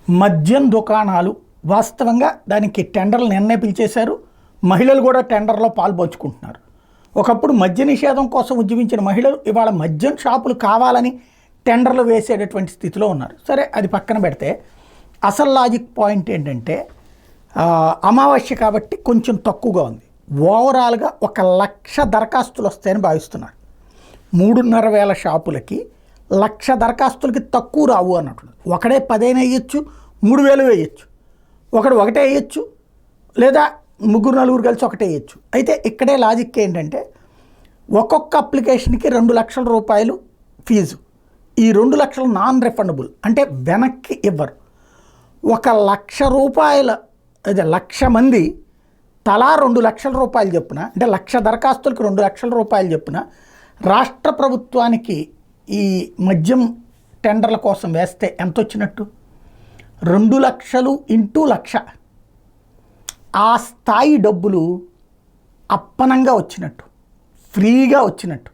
మద్యం దుకాణాలు వాస్తవంగా దానికి టెండర్లు నిన్నే పిలిచేశారు. మహిళలు కూడా టెండర్లో పాల్పంచుకుంటున్నారు. ఒకప్పుడు మద్య నిషేధం కోసం ఉద్యమించిన మహిళలు ఇవాళ మద్యం షాపులు కావాలని టెండర్లు వేసేటటువంటి స్థితిలో ఉన్నారు. సరే, అది పక్కన పెడితే అసలు లాజిక్ పాయింట్ ఏంటంటే అమావాస్య కాబట్టి కొంచెం తక్కువగా ఉంది. ఓవరాల్గా 1,00,000 దరఖాస్తులు వస్తాయని భావిస్తున్నారు. 3,500 షాపులకి 1,00,000 దరఖాస్తులకి తక్కువ రావు అన్నట్లు. ఒకడే 10 వేయచ్చు, 3,000 వేయచ్చు, ఒకడు ఒకటే వేయచ్చు, లేదా 3-4 కలిసి ఒకటే వేయచ్చు. అయితే ఇక్కడే లాజిక్ ఏంటంటే ఒక్కొక్క అప్లికేషన్కి 2,00,000 రూపాయలు ఫీజు. ఈ 2,00,000 నాన్ రిఫండబుల్, అంటే వెనక్కి ఇవ్వరు. 1,00,000 రూపాయల, అదే 1,00,000 మంది తలా 2,00,000 రూపాయలు చెప్పున, అంటే 1,00,000 దరఖాస్తులకి 2,00,000 రూపాయలు చెప్పున రాష్ట్ర ప్రభుత్వానికి ఈ మద్యం టెండర్ల కోసం వేస్తే ఎంత వచ్చినట్టు? 2,00,000 ఇంటూ 1,00,000. ఆ స్థాయి డబ్బులు అప్పనంగా వచ్చినట్టు, ఫ్రీగా వచ్చినట్టు.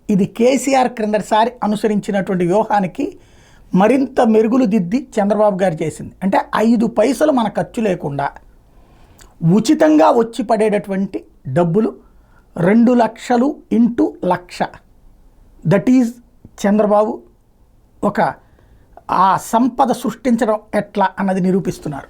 ఇది కేసీఆర్ క్రిందటిసారి అనుసరించినటువంటి వ్యూహానికి మరింత మెరుగులు దిద్ది చంద్రబాబు గారు చేసింది. అంటే 5 పైసలు మన ఖర్చు లేకుండా ఉచితంగా వచ్చి పడేటటువంటి డబ్బులు 2,00,000 ఇంటూ 1,00,000. దట్ ఈజ్ చంద్రబాబు ఒక ఆ సంపద సృష్టించడం ఎట్లా అన్నది నిరూపిస్తున్నారు.